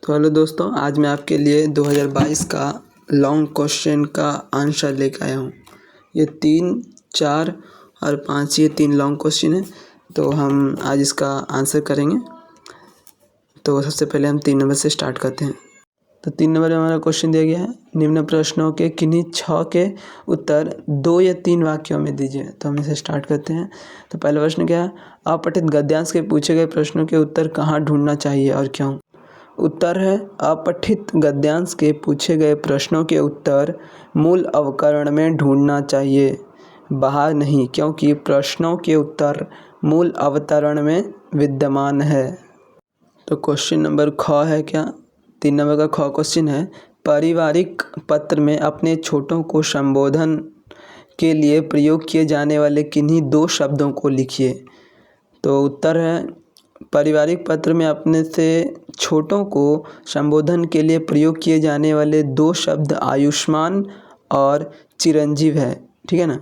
तो हेलो दोस्तों, आज मैं आपके लिए 2022 का लॉन्ग क्वेश्चन का आंसर लेकर आया हूँ। ये 3, 4 और 5 ये 3 लॉन्ग क्वेश्चन हैं। तो हम आज इसका आंसर करेंगे। तो सबसे पहले हम 3 नंबर से स्टार्ट करते हैं। तो 3 नंबर में हमारा क्वेश्चन दिया गया है, निम्न प्रश्नों के किन्हीं 6 के उत्तर 2 या 3 वाक्यों में दीजिए। तो हम इसे स्टार्ट करते हैं। तो पहला प्रश्न क्या है, अपठित गद्यांश के पूछे गए प्रश्नों के उत्तर कहाँ ढूंढना चाहिए और क्यों। उत्तर है, अपठित गद्यांश के पूछे गए प्रश्नों के उत्तर मूल अवकरण में ढूंढना चाहिए, बाहर नहीं, क्योंकि प्रश्नों के उत्तर मूल अवतरण में विद्यमान है। तो क्वेश्चन नंबर ख है क्या, 3 नंबर का ख क्वेश्चन है, पारिवारिक पत्र में अपने छोटों को संबोधन के लिए प्रयोग किए जाने वाले किन्हीं 2 शब्दों को लिखिए। तो उत्तर है, पारिवारिक पत्र में अपने से छोटों को संबोधन के लिए प्रयोग किए जाने वाले 2 शब्द आयुष्मान और चिरंजीव है। ठीक है ना।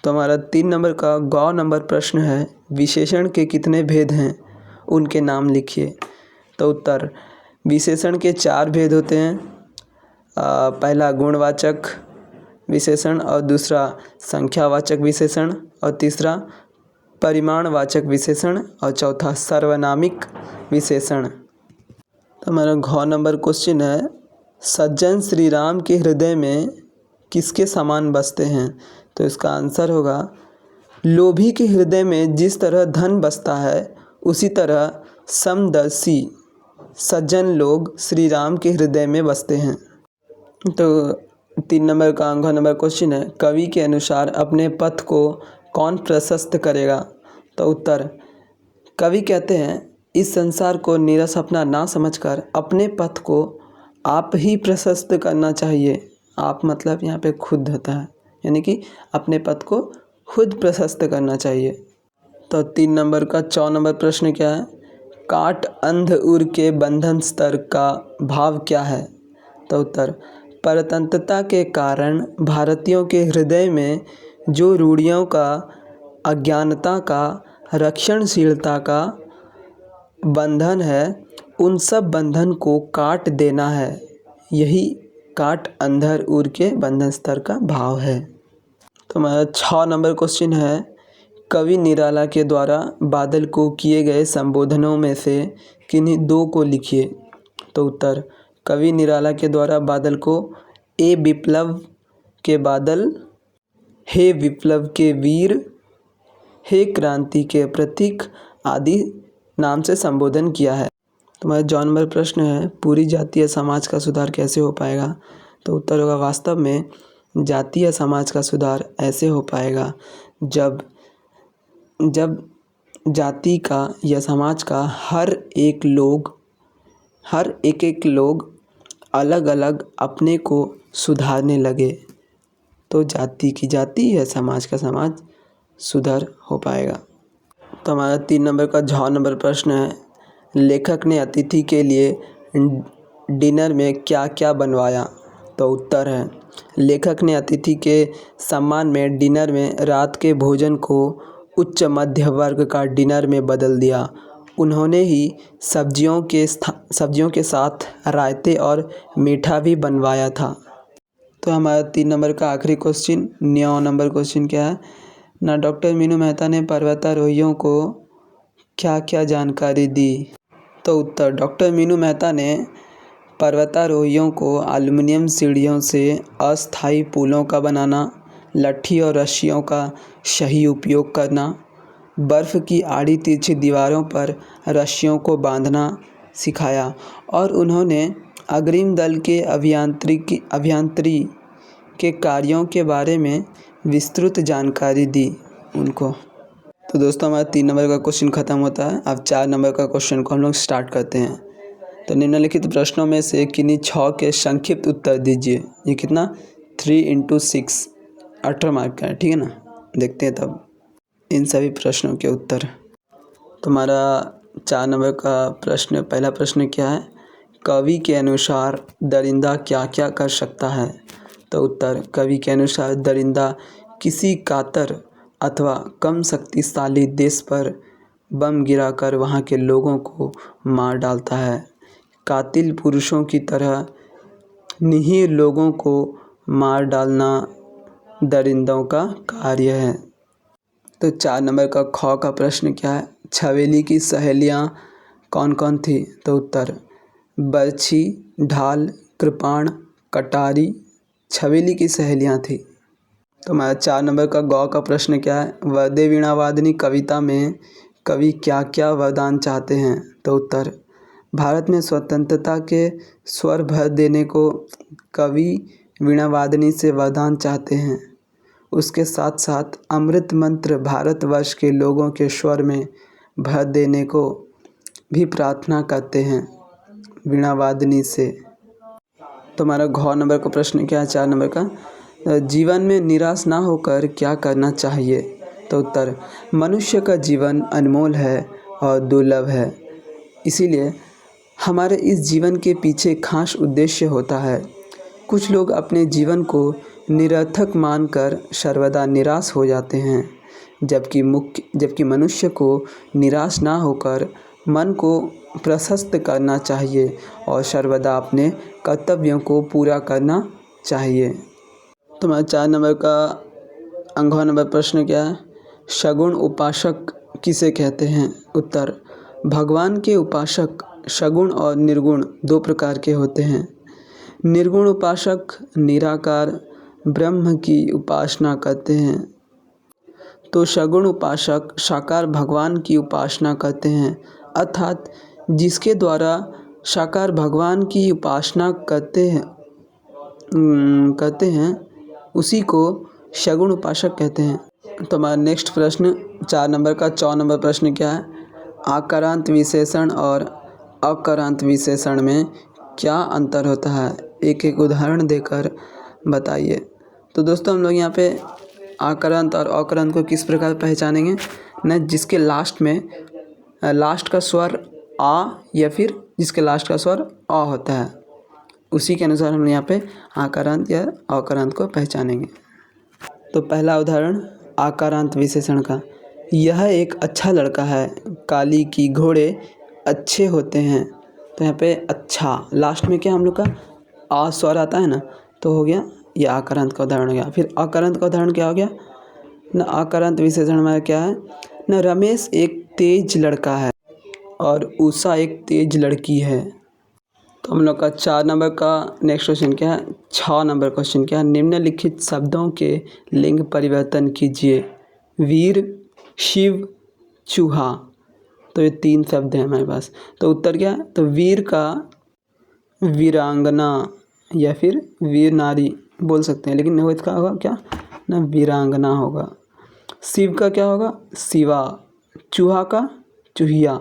तो हमारा 3 नंबर का ग नंबर प्रश्न है, विशेषण के कितने भेद हैं, उनके नाम लिखिए। तो उत्तर, विशेषण के 4 भेद होते हैं। पहला गुणवाचक विशेषण और दूसरा संख्यावाचक विशेषण और तीसरा परिमाणवाचक विशेषण और चौथा सर्वनामिक विशेषण। तो हमारा घ नंबर क्वेश्चन है, सज्जन श्री राम के हृदय में किसके समान बसते हैं। तो इसका आंसर होगा, लोभी के हृदय में जिस तरह धन बसता है उसी तरह समदर्शी सज्जन लोग श्री राम के हृदय में बसते हैं। तो 3 नंबर का घ नंबर क्वेश्चन है, कवि के अनुसार अपने पथ को कौन प्रशस्त करेगा। तो उत्तर, कवि कहते हैं, इस संसार को नीरस अपना ना समझकर अपने पथ को आप ही प्रशस्त करना चाहिए। आप मतलब यहाँ पे खुद होता है, यानी कि अपने पथ को खुद प्रशस्त करना चाहिए। तो 3 नंबर का 4 नंबर प्रश्न क्या है, काट अंध उर के बंधन स्तर का भाव क्या है। तो उत्तर, परतंत्रता के कारण भारतीयों के हृदय में जो रूढ़ियों का, अज्ञानता का, रक्षणशीलता का बंधन है, उन सब बंधन को काट देना है। यही काट अंधर उर के बंधन स्तर का भाव है। तो हमारा 6 नंबर क्वेश्चन है, कवि निराला के द्वारा बादल को किए गए संबोधनों में से किन्हीं 2 को लिखिए। तो उत्तर, कवि निराला के द्वारा बादल को ए विप्लव के बादल, हे विप्लव के वीर, हे क्रांति के प्रतीक आदि नाम से संबोधन किया है। तुम्हारा जॉन नंबर प्रश्न है, पूरी जातीय समाज का सुधार कैसे हो पाएगा। तो उत्तर होगा, वास्तव में जातीय समाज का सुधार ऐसे हो पाएगा जब जाति का या समाज का हर एक लोग अलग अलग अपने को सुधारने लगे, तो जाति की जाति या समाज का समाज सुधर हो पाएगा। तो हमारा 3 नंबर का झ नंबर प्रश्न है, लेखक ने अतिथि के लिए डिनर में क्या क्या बनवाया। तो उत्तर है, लेखक ने अतिथि के सम्मान में डिनर में रात के भोजन को उच्च मध्य वर्ग का डिनर में बदल दिया। उन्होंने ही सब्जियों के साथ रायते और मीठा भी बनवाया था। तो हमारा 3 नंबर का आखिरी क्वेश्चन, 9 नंबर क्वेश्चन क्या है ना, डॉक्टर मीनू मेहता ने पर्वतारोहियों को क्या क्या जानकारी दी। तो उत्तर, डॉक्टर मीनू मेहता ने पर्वतारोहियों को एल्युमिनियम सीढ़ियों से अस्थायी पुलों का बनाना, लट्ठी और रस्सियों का सही उपयोग करना, बर्फ़ की आड़ी तिरछी दीवारों पर रस्सियों को बांधना सिखाया और उन्होंने अग्रिम दल के अभियांत्रिकी के कार्यों के बारे में विस्तृत जानकारी दी उनको। तो दोस्तों, हमारा 3 नंबर का क्वेश्चन ख़त्म होता है। अब 4 नंबर का क्वेश्चन को हम लोग स्टार्ट करते हैं। तो निम्नलिखित प्रश्नों में से किन्हीं 6 के संक्षिप्त उत्तर दीजिए। ये कितना, 3 × 6 18 मार्क का है। ठीक है ना। देखते हैं तब इन सभी प्रश्नों के उत्तर। तो हमारा 4 नंबर का प्रश्न, पहला प्रश्न क्या है, कवि के अनुसार दरिंदा क्या क्या कर सकता है। तो उत्तर, कवि के अनुसार दरिंदा किसी कातर अथवा कम शक्तिशाली देश पर बम गिराकर वहाँ के लोगों को मार डालता है। कातिल पुरुषों की तरह निहीर लोगों को मार डालना दरिंदों का कार्य है। तो 4 नंबर का ख का प्रश्न क्या है? छबीली की सहेलियां कौन कौन थी? तो उत्तर बरछी, ढाल, कृपाण, कटारी छबीली की सहेलियां थी। तो हमारा 4 नंबर का गौ का प्रश्न क्या है? वरदे वीणावादिनी कविता में कवि क्या क्या वरदान चाहते हैं? तो उत्तर भारत में स्वतंत्रता के स्वर भर देने को कवि वीणावादिनी से वरदान चाहते हैं। उसके साथ साथ अमृत मंत्र भारतवर्ष के लोगों के स्वर में भर देने को भी प्रार्थना करते हैं वीणावादिनी से। तो हमारा घ नंबर का प्रश्न क्या है? 4 नंबर का जीवन में निराश ना होकर क्या करना चाहिए? तो उत्तर मनुष्य का जीवन अनमोल है और दुर्लभ है, इसीलिए हमारे इस जीवन के पीछे खास उद्देश्य होता है। कुछ लोग अपने जीवन को निरर्थक मानकर सर्वदा निराश हो जाते हैं, जबकि मनुष्य को निराश ना होकर मन को प्रशस्त करना चाहिए और सर्वदा अपने कर्तव्यों को पूरा करना चाहिए। तो हमारा 4 नंबर का अंघ नंबर प्रश्न क्या है? सगुण उपासक किसे कहते हैं? उत्तर भगवान के उपासक सगुण और निर्गुण 2 प्रकार के होते हैं। निर्गुण उपासक निराकार ब्रह्म की उपासना करते हैं, तो सगुण उपासक साकार भगवान की उपासना करते हैं। अर्थात जिसके द्वारा साकार भगवान की उपासना करते हैं उसी को सगुण उपासक कहते हैं। तो हमारा नेक्स्ट प्रश्न 4 नंबर का 4 नंबर प्रश्न क्या है? आकारांत विशेषण और अकारांत विशेषण में क्या अंतर होता है? एक एक उदाहरण देकर बताइए। तो दोस्तों हम लोग यहाँ पे आकारांत और अकारांत को किस प्रकार पहचानेंगे न, जिसके लास्ट का स्वर आ या फिर जिसके लास्ट का स्वर अ होता है, उसी के अनुसार हम यहाँ पे आकारांत या अकारांत को पहचानेंगे। तो पहला उदाहरण आकारांत विशेषण का, यह एक अच्छा लड़का है, काली की घोड़े अच्छे होते हैं। तो यहाँ पे अच्छा लास्ट में क्या हम लोग का आ स्वर आता है ना, तो हो गया ये आकारांत का उदाहरण हो गया। फिर अकारांत का उदाहरण क्या हो गया न, आकारांत विशेषण हमारा क्या है न, रमेश एक तेज लड़का है और उषा एक तेज लड़की है। तो हम लोग का 4 नंबर का नेक्स्ट क्वेश्चन क्या है? 6 नंबर क्वेश्चन क्या है? निम्नलिखित शब्दों के लिंग परिवर्तन कीजिए। वीर, शिव, चूहा। तो ये 3 शब्द हैं हमारे पास। तो उत्तर क्या है? तो वीर का वीरांगना या फिर वीर नारी बोल सकते हैं, लेकिन इसका होगा क्या ना, वीरांगना होगा। शिव का क्या होगा? शिवा। चूहा का चूहिया।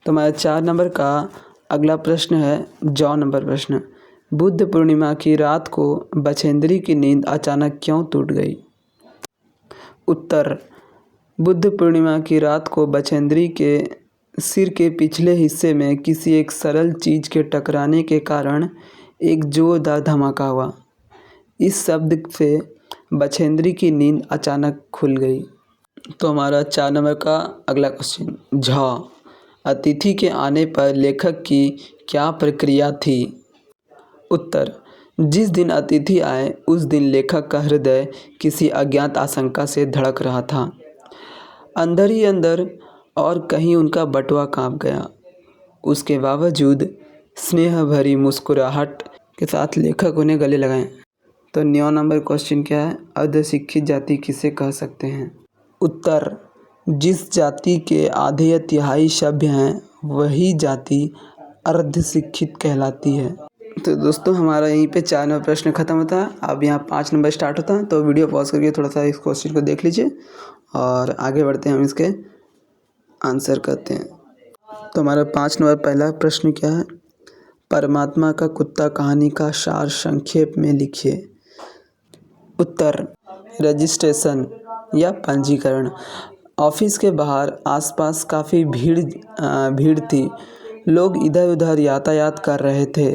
तो हमारा 4 नंबर का अगला प्रश्न है जौ नंबर प्रश्न, बुद्ध पूर्णिमा की रात को बछेंद्री की नींद अचानक क्यों टूट गई? उत्तर बुद्ध पूर्णिमा की रात को बछेंद्री के सिर के पिछले हिस्से में किसी एक सरल चीज़ के टकराने के कारण एक जोरदार धमाका हुआ। इस शब्द से बछेंद्री की नींद अचानक खुल गई। तो हमारा 4 नंबर का अगला क्वेश्चन झ, अतिथि के आने पर लेखक की क्या प्रक्रिया थी? उत्तर जिस दिन अतिथि आए उस दिन लेखक का हृदय किसी अज्ञात आशंका से धड़क रहा था। अंदर ही अंदर और कहीं उनका बटुआ कांप गया। उसके बावजूद स्नेह भरी मुस्कुराहट के साथ लेखक उन्हें गले लगाएं। तो 9 नंबर क्वेश्चन क्या है? अर्धशिक्षित जाति किसे कह सकते हैं? उत्तर जिस जाति के आधे तिहाई सभ्य हैं वही जाति अर्धशिक्षित कहलाती है। तो दोस्तों हमारा यहीं पे 4 नंबर प्रश्न ख़त्म होता है। अब यहाँ 5 नंबर स्टार्ट होता है, तो वीडियो पॉज करके थोड़ा सा इस क्वेश्चन को देख लीजिए और आगे बढ़ते हैं, हम इसके आंसर करते हैं। तो हमारा 5 नंबर पहला प्रश्न क्या है? परमात्मा का कुत्ता कहानी का सार संक्षेप में लिखिए। उत्तर रजिस्ट्रेशन या पंजीकरण। ऑफिस के बाहर आसपास काफ़ी भीड़ थी। लोग इधर उधर यातायात कर रहे थे।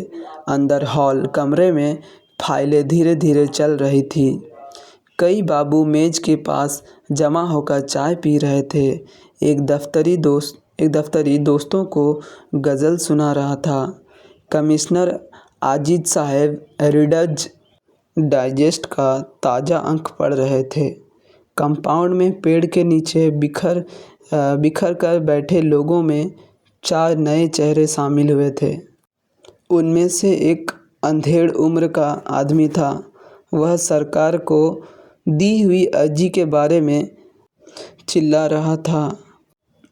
अंदर हॉल कमरे में फाइलें धीरे धीरे चल रही थी। कई बाबू मेज के पास जमा होकर चाय पी रहे थे। एक दफ्तरी दोस्त एक दफ्तरी दोस्तों को गज़ल सुना रहा था। कमिश्नर आजिज साहब रीडर्स डाइजेस्ट का ताज़ा अंक पढ़ रहे थे। कंपाउंड में पेड़ के नीचे बिखर कर बैठे लोगों में 4 नए चेहरे शामिल हुए थे। उनमें से एक अंधेड़ उम्र का आदमी था। वह सरकार को दी हुई अर्जी के बारे में चिल्ला रहा था,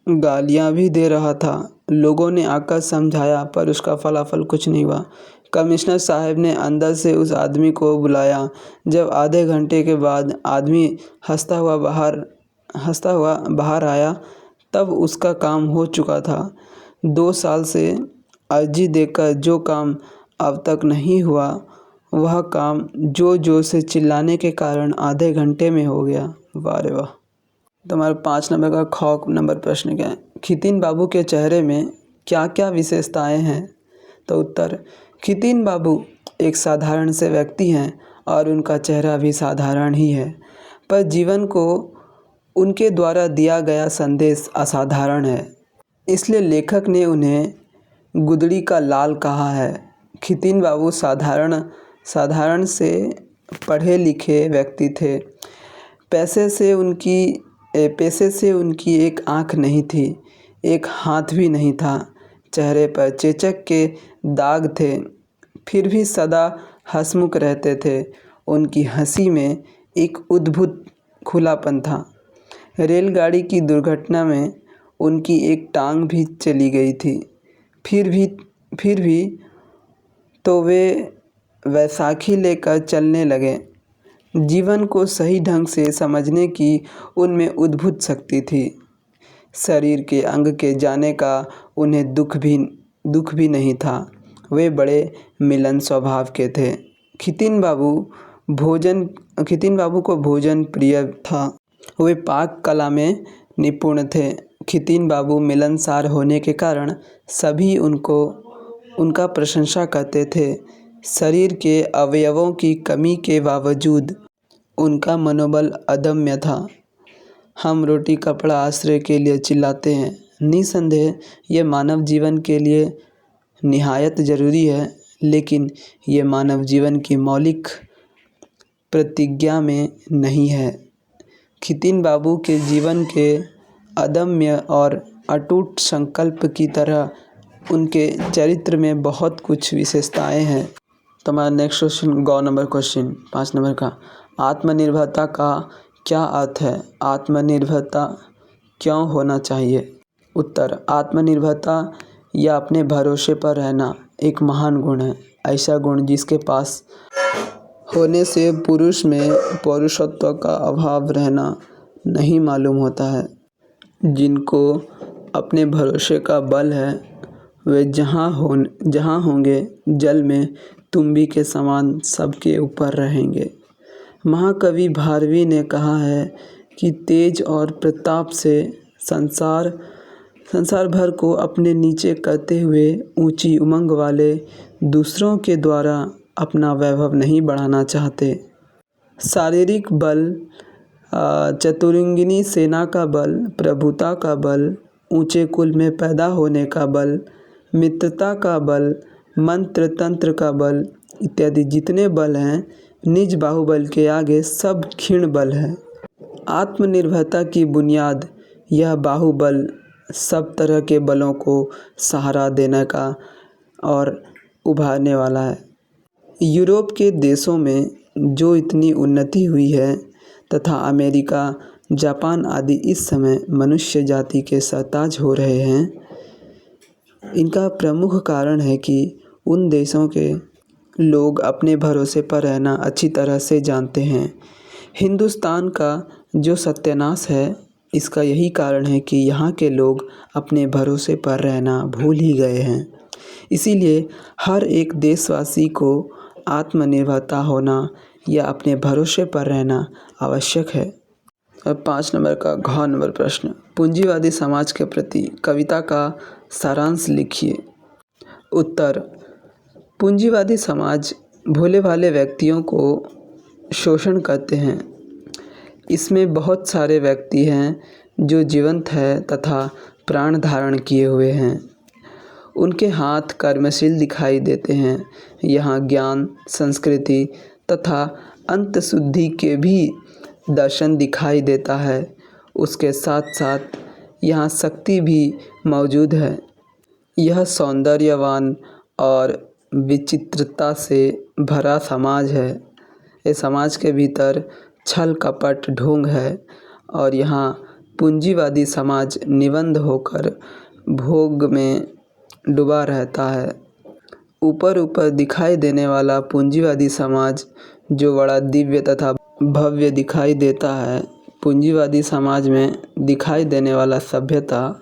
गालियाँ भी दे रहा था। लोगों ने आकर समझाया पर उसका फलाफल कुछ नहीं हुआ। कमिश्नर साहब ने अंदर से उस आदमी को बुलाया। जब आधे घंटे के बाद आदमी हंसता हुआ बाहर आया तब उसका काम हो चुका था। 2 साल से अर्जी देकर जो काम अब तक नहीं हुआ वह काम जोर से चिल्लाने के कारण आधे घंटे में हो गया। वाह रे वाह। तुम्हारा 5 नंबर का ख नंबर प्रश्न क्या है? खितिन बाबू के चेहरे में क्या क्या विशेषताएं हैं? तो उत्तर, खितिन बाबू एक साधारण से व्यक्ति हैं और उनका चेहरा भी साधारण ही है, पर जीवन को उनके द्वारा दिया गया संदेश असाधारण है, इसलिए लेखक ने उन्हें गुदड़ी का लाल कहा है। खितिन बाबू साधारण से पढ़े लिखे व्यक्ति थे। पेशे से उनकी एक आँख नहीं थी, एक हाथ भी नहीं था। चेहरे पर चेचक के दाग थे, फिर भी सदा हंसमुख रहते थे। उनकी हंसी में एक अद्भुत खुलापन था। रेलगाड़ी की दुर्घटना में उनकी एक टांग भी चली गई थी, फिर भी तो वे वैसाखी लेकर चलने लगे। जीवन को सही ढंग से समझने की उनमें अद्भुत शक्ति थी। शरीर के अंग के जाने का उन्हें दुख भी नहीं था। वे बड़े मिलन स्वभाव के थे। खितिन बाबू को भोजन प्रिय था। वे पाक कला में निपुण थे। खितिन बाबू मिलनसार होने के कारण सभी उनका प्रशंसा करते थे। शरीर के अवयवों की कमी के बावजूद उनका मनोबल अदम्य था। हम रोटी कपड़ा आश्रय के लिए चिल्लाते हैं। निसंदेह ये मानव जीवन के लिए निहायत ज़रूरी है, लेकिन ये मानव जीवन की मौलिक प्रतिज्ञा में नहीं है। खितिन बाबू के जीवन के अदम्य और अटूट संकल्प की तरह उनके चरित्र में बहुत कुछ विशेषताएं हैं। तो हमारा नेक्स्ट क्वेश्चन 5 नंबर का, आत्मनिर्भरता का क्या अर्थ है? आत्मनिर्भरता क्यों होना चाहिए? उत्तर, आत्मनिर्भरता या अपने भरोसे पर रहना एक महान गुण है। ऐसा गुण जिसके पास होने से पुरुष में पौरुषत्व का अभाव रहना नहीं मालूम होता है। जिनको अपने भरोसे का बल है वे जहाँ होंगे जल में तुम्बी के समान सबके ऊपर रहेंगे। महाकवि भारवी ने कहा है कि तेज और प्रताप से संसार भर को अपने नीचे करते हुए ऊंची उमंग वाले दूसरों के द्वारा अपना वैभव नहीं बढ़ाना चाहते। शारीरिक बल, चतुरंगिनी सेना का बल, प्रभुता का बल, ऊंचे कुल में पैदा होने का बल, मित्रता का बल, मंत्र तंत्र का बल इत्यादि जितने बल हैं, निज बाहुबल के आगे सब क्षीण बल है। आत्मनिर्भरता की बुनियाद यह बाहुबल सब तरह के बलों को सहारा देने का और उभारने वाला है। यूरोप के देशों में जो इतनी उन्नति हुई है तथा अमेरिका, जापान आदि इस समय मनुष्य जाति के सरताज हो रहे हैं, इनका प्रमुख कारण है कि उन देशों के लोग अपने भरोसे पर रहना अच्छी तरह से जानते हैं। हिंदुस्तान का जो सत्यानाश है इसका यही कारण है कि यहाँ के लोग अपने भरोसे पर रहना भूल ही गए हैं। इसीलिए हर एक देशवासी को आत्मनिर्भरता होना या अपने भरोसे पर रहना आवश्यक है। अब 5 नंबर का घ नंबर प्रश्न, पूंजीवादी समाज के प्रति कविता का सारांश लिखिए। उत्तर, पूंजीवादी समाज भोले भाले व्यक्तियों को शोषण करते हैं। इसमें बहुत सारे व्यक्ति हैं जो जीवंत है तथा प्राण धारण किए हुए हैं। उनके हाथ कर्मशील दिखाई देते हैं। यहाँ ज्ञान, संस्कृति तथा अंतःशुद्धि के भी दर्शन दिखाई देता है। उसके साथ साथ यहाँ शक्ति भी मौजूद है। यह सौंदर्यवान और विचित्रता से भरा समाज है। इस समाज के भीतर छल कपट ढोंग है और यहाँ पूंजीवादी समाज निबंध होकर भोग में डूबा रहता है। ऊपर ऊपर दिखाई देने वाला पूंजीवादी समाज जो बड़ा दिव्य तथा भव्य दिखाई देता है, पूंजीवादी समाज में दिखाई देने वाला सभ्यता,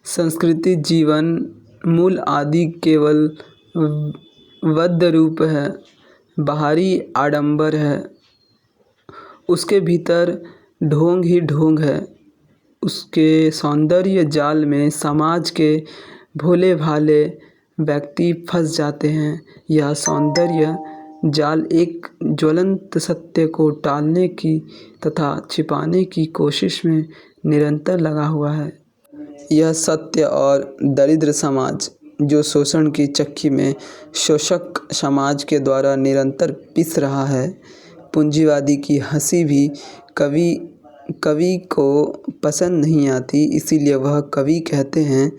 संस्कृति, जीवन मूल आदि केवल वद्य रूप है, बाहरी आडंबर है। उसके भीतर ढोंग ही ढोंग है। उसके सौंदर्य जाल में समाज के भोले भाले व्यक्ति फंस जाते हैं। यह सौंदर्य जाल एक ज्वलंत सत्य को टालने की तथा छिपाने की कोशिश में निरंतर लगा हुआ है। यह सत्य और दरिद्र समाज जो शोषण की चक्की में शोषक समाज के द्वारा निरंतर पिस रहा है। पूंजीवादी की हंसी भी कवि को पसंद नहीं आती, इसीलिए वह कवि कहते हैं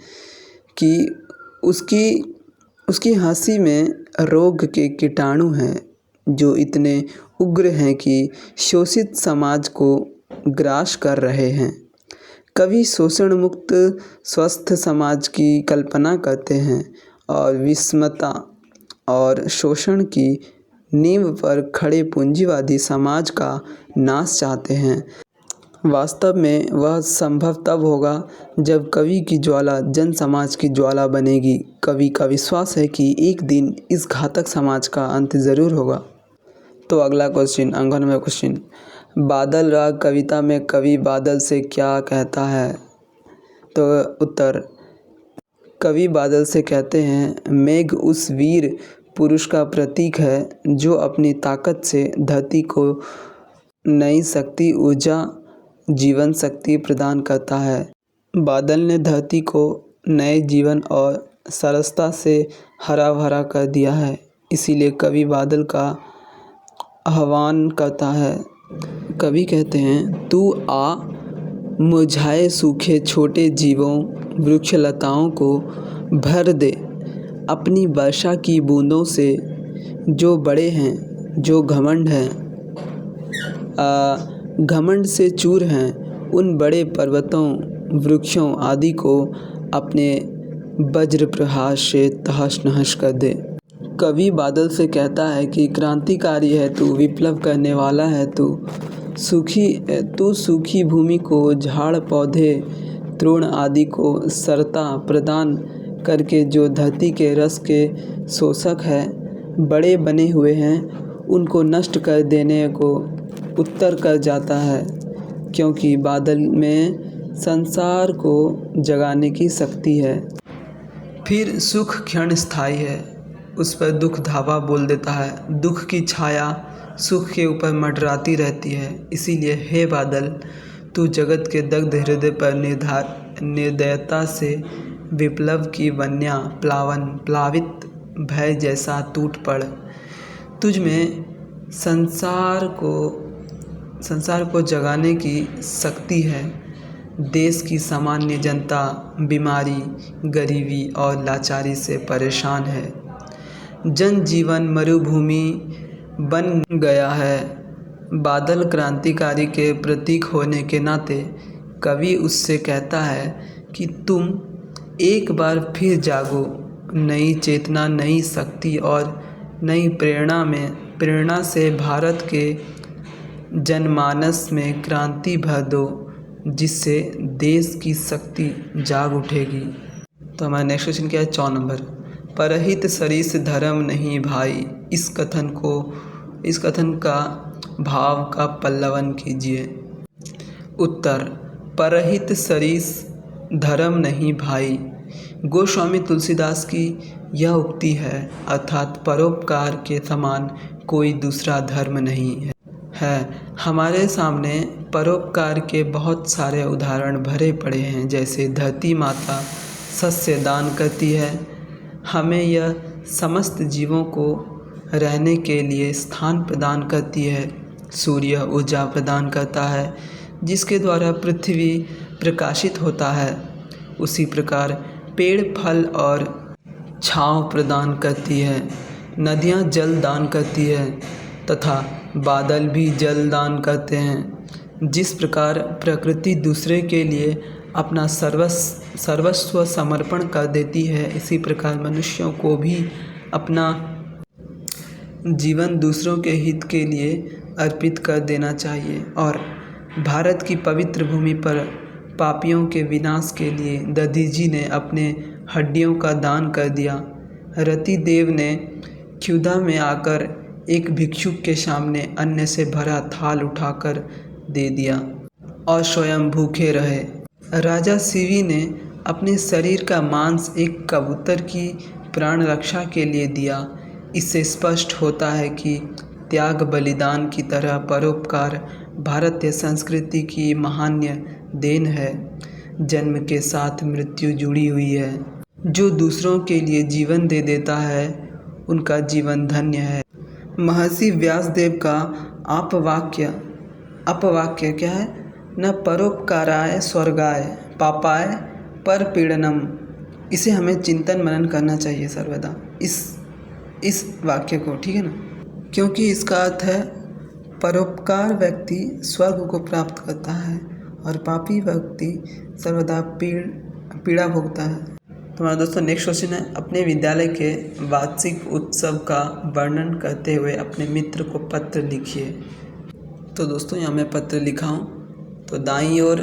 कि उसकी हंसी में रोग के कीटाणु हैं जो इतने उग्र हैं कि शोषित समाज को ग्रास कर रहे हैं। कवि शोषण मुक्त स्वस्थ समाज की कल्पना करते हैं और विषमता और शोषण की नींव पर खड़े पूंजीवादी समाज का नाश चाहते हैं। वास्तव में वह संभव तब होगा जब कवि की ज्वाला जन समाज की ज्वाला बनेगी। कवि का विश्वास है कि एक दिन इस घातक समाज का अंत ज़रूर होगा। तो अगला क्वेश्चन, 99वां क्वेश्चन, बादल राग कविता में कवि बादल से क्या कहता है? तो उत्तर, कवि बादल से कहते हैं, मेघ उस वीर पुरुष का प्रतीक है जो अपनी ताकत से धरती को नई शक्ति, ऊर्जा, जीवन शक्ति प्रदान करता है। बादल ने धरती को नए जीवन और सरसता से हरा भरा कर दिया है। इसीलिए कवि बादल का आह्वान करता है। कवि कहते हैं, तू आ मुरझाए सूखे छोटे जीवों वृक्षलताओं को भर दे अपनी वर्षा की बूंदों से। जो बड़े हैं, जो घमंड से चूर हैं, उन बड़े पर्वतों, वृक्षों आदि को अपने वज्र प्रहार से तहस नहस कर दे। कवि बादल से कहता है कि क्रांतिकारी है तू, विप्लव करने वाला है तू सूखी भूमि को झाड़ पौधे, तृण आदि को सरता प्रदान करके जो धरती के रस के शोषक है, बड़े बने हुए हैं, उनको नष्ट कर देने को उत्तर कर जाता है। क्योंकि बादल में संसार को जगाने की शक्ति है। फिर सुख क्षण स्थायी है, उस पर दुख धावा बोल देता है। दुख की छाया सुख के ऊपर मंडराती रहती है। इसीलिए हे बादल, तू जगत के दग्ध हृदय पर निर्दयता से विप्लव की वन्या प्लावित भय जैसा टूट पड़। तुझ में संसार को जगाने की शक्ति है। देश की सामान्य जनता बीमारी, गरीबी और लाचारी से परेशान है। जनजीवन मरुभूमि बन गया है। बादल क्रांतिकारी के प्रतीक होने के नाते कवि उससे कहता है कि तुम एक बार फिर जागो, नई चेतना, नई शक्ति और नई प्रेरणा से भारत के जनमानस में क्रांति भर दो, जिससे देश की शक्ति जाग उठेगी। तो हमारा नेक्स्ट क्वेश्चन क्या है, 4 नंबर, परहित सरिस धर्म नहीं भाई। इस कथन का भाव का पल्लवन कीजिए। उत्तर, परहित सरिस धर्म नहीं भाई। गोस्वामी तुलसीदास की यह उक्ति है, अर्थात परोपकार के समान कोई दूसरा धर्म नहीं है। हमारे सामने परोपकार के बहुत सारे उदाहरण भरे पड़े हैं, जैसे धरती माता शस्य दान करती है, हमें यह समस्त जीवों को रहने के लिए स्थान प्रदान करती है। सूर्य ऊर्जा प्रदान करता है जिसके द्वारा पृथ्वी प्रकाशित होता है। उसी प्रकार पेड़ फल और छांव प्रदान करती है। नदियाँ जल दान करती है तथा बादल भी जल दान करते हैं। जिस प्रकार प्रकृति दूसरे के लिए अपना सर्वस्व समर्पण कर देती है, इसी प्रकार मनुष्यों को भी अपना जीवन दूसरों के हित के लिए अर्पित कर देना चाहिए। और भारत की पवित्र भूमि पर पापियों के विनाश के लिए दधीजी ने अपने हड्डियों का दान कर दिया। रति देव ने क्षुधा में आकर एक भिक्षुक के सामने अन्न से भरा थाल उठाकर दे दिया और स्वयं भूखे रहे। राजा शिवी ने अपने शरीर का मांस एक कबूतर की प्राण रक्षा के लिए दिया। इससे स्पष्ट होता है कि त्याग बलिदान की तरह परोपकार भारतीय संस्कृति की महान्य देन है। जन्म के साथ मृत्यु जुड़ी हुई है। जो दूसरों के लिए जीवन दे देता है उनका जीवन धन्य है। महर्षि व्यासदेव का अपवाक्य क्या है? न परोपकाराय स्वर्गाय पापाय परपीड़नम। इसे हमें चिंतन मनन करना चाहिए सर्वदा, इस वाक्य को, ठीक है ना, क्योंकि इसका अर्थ है परोपकार व्यक्ति स्वर्ग को प्राप्त करता है और पापी व्यक्ति सर्वदा पीड़ा भोगता है। तो हमारा दोस्तों नेक्स्ट क्वेश्चन है, अपने विद्यालय के वार्षिक उत्सव का वर्णन करते हुए अपने मित्र को पत्र लिखिए। तो दोस्तों यहाँ मैं पत्र लिखा हूँ। तो दाईं ओर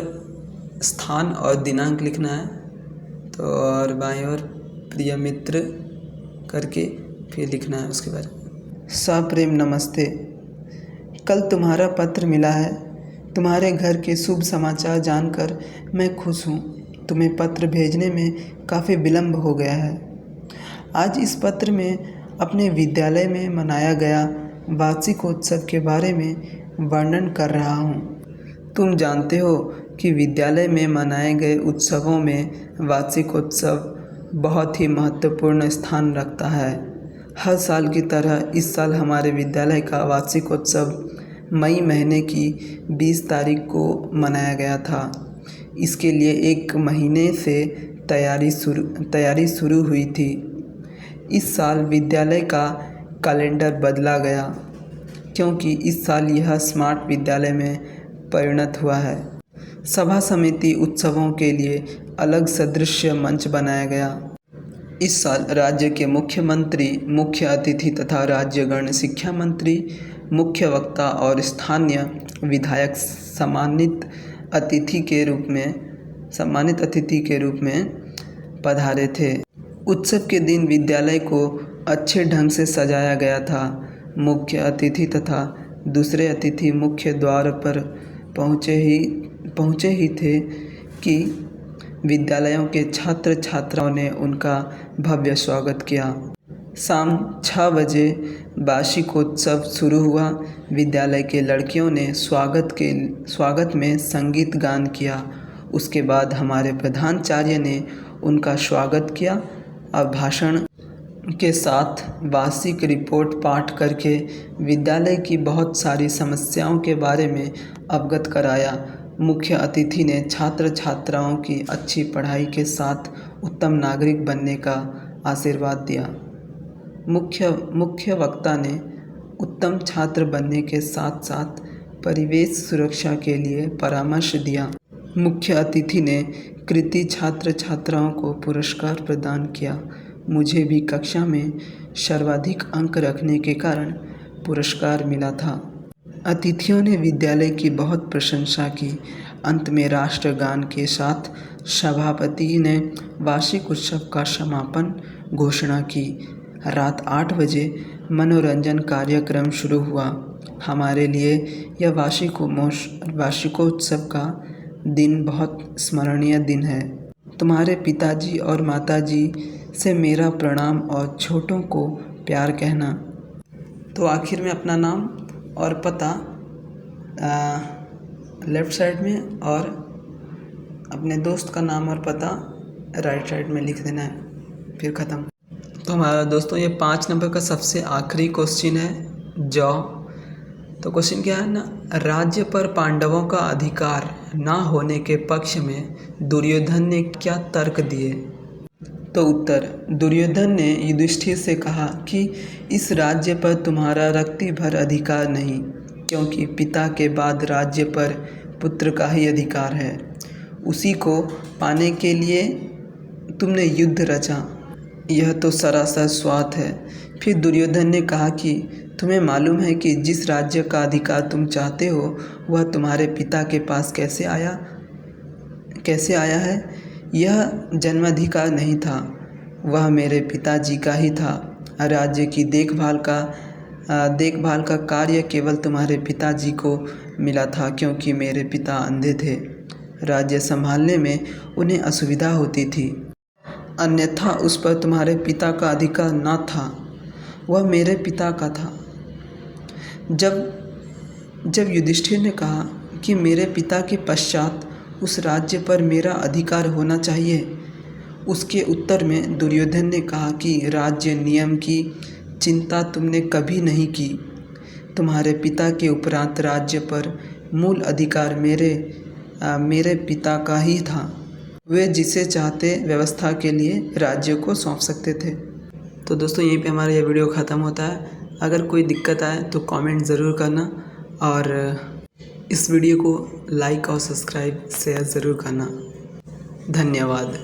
स्थान और दिनांक लिखना है, तो और बाईं ओर प्रिय मित्र करके फिर लिखना है उसके बाद। सप्रेम नमस्ते। कल तुम्हारा पत्र मिला है। तुम्हारे घर के शुभ समाचार जानकर मैं खुश हूँ। तुम्हें पत्र भेजने में काफ़ी विलम्ब हो गया है। आज इस पत्र में अपने विद्यालय में मनाया गया वार्षिकोत्सव के बारे में वर्णन कर रहा हूँ। तुम जानते हो कि विद्यालय में मनाए गए उत्सवों में वार्षिकोत्सव बहुत ही महत्वपूर्ण स्थान रखता है। हर साल की तरह इस साल हमारे विद्यालय का वार्षिकोत्सव मई महीने की 20 तारीख को मनाया गया था। इसके लिए 1 महीने से तैयारी शुरू हुई थी। इस साल विद्यालय का कैलेंडर बदला गया क्योंकि इस साल यह स्मार्ट विद्यालय में परिणत हुआ है। सभा समिति उत्सवों के लिए अलग सदृश मंच बनाया गया। इस साल राज्य के मुख्यमंत्री, मुख्य अतिथि तथा राज्यगण शिक्षा मंत्री, मुख्य वक्ता और स्थानीय विधायक सम्मानित अतिथि के रूप में पधारे थे। उत्सव के दिन विद्यालय को अच्छे ढंग से सजाया गया था। मुख्य अतिथि तथा दूसरे अतिथि मुख्य द्वार पर पहुँचे ही थे कि विद्यालयों के छात्र छात्राओं ने उनका भव्य स्वागत किया। शाम 6 बजे वार्षिकोत्सव शुरू हुआ। विद्यालय के लड़कियों ने स्वागत में संगीत गान किया। उसके बाद हमारे प्रधानाचार्य ने उनका स्वागत किया और भाषण के साथ वार्षिक रिपोर्ट पाठ करके विद्यालय की बहुत सारी समस्याओं के बारे में अवगत कराया। मुख्य अतिथि ने छात्र छात्राओं की अच्छी पढ़ाई के साथ उत्तम नागरिक बनने का आशीर्वाद दिया। मुख्य वक्ता ने उत्तम छात्र बनने के साथ साथ परिवेश सुरक्षा के लिए परामर्श दिया। मुख्य अतिथि ने कृति छात्र छात्राओं को पुरस्कार प्रदान किया। मुझे भी कक्षा में सर्वाधिक अंक रखने के कारण पुरस्कार मिला था। अतिथियों ने विद्यालय की बहुत प्रशंसा की। अंत में राष्ट्रगान के साथ सभापति ने वार्षिक उत्सव का समापन घोषणा की। रात 8 बजे मनोरंजन कार्यक्रम शुरू हुआ। हमारे लिए यह वार्षिकोत्सव का दिन बहुत स्मरणीय दिन है। तुम्हारे पिताजी और माताजी से मेरा प्रणाम और छोटों को प्यार कहना। तो आखिर में अपना नाम और पता लेफ़्ट साइड में और अपने दोस्त का नाम और पता राइट साइड में लिख देना है, फिर ख़त्म। तो हमारा दोस्तों ये 5 नंबर का सबसे आखिरी क्वेश्चन है जौ। तो क्वेश्चन क्या है ना, राज्य पर पांडवों का अधिकार ना होने के पक्ष में दुर्योधन ने क्या तर्क दिए? तो उत्तर, दुर्योधन ने युधिष्ठिर से कहा कि इस राज्य पर तुम्हारा रत्ती भर अधिकार नहीं, क्योंकि पिता के बाद राज्य पर पुत्र का ही अधिकार है। उसी को पाने के लिए तुमने युद्ध रचा, यह तो सरासर स्वार्थ है। फिर दुर्योधन ने कहा कि तुम्हें मालूम है कि जिस राज्य का अधिकार तुम चाहते हो वह तुम्हारे पिता के पास कैसे आया है? यह जन्माधिकार नहीं था, वह मेरे पिताजी का ही था। राज्य की देखभाल का कार्य केवल तुम्हारे पिताजी को मिला था, क्योंकि मेरे पिता अंधे थे। राज्य संभालने में उन्हें असुविधा होती थी, अन्यथा उस पर तुम्हारे पिता का अधिकार न था, वह मेरे पिता का था। जब युधिष्ठिर ने कहा कि मेरे पिता के पश्चात उस राज्य पर मेरा अधिकार होना चाहिए, उसके उत्तर में दुर्योधन ने कहा कि राज्य नियम की चिंता तुमने कभी नहीं की। तुम्हारे पिता के उपरांत राज्य पर मूल अधिकार मेरे पिता का ही था। वे जिसे चाहते व्यवस्था के लिए राज्य को सौंप सकते थे। तो दोस्तों यहीं पे हमारा यह वीडियो ख़त्म होता है। अगर कोई दिक्कत आए तो कमेंट ज़रूर करना और इस वीडियो को लाइक और सब्सक्राइब शेयर ज़रूर करना। धन्यवाद।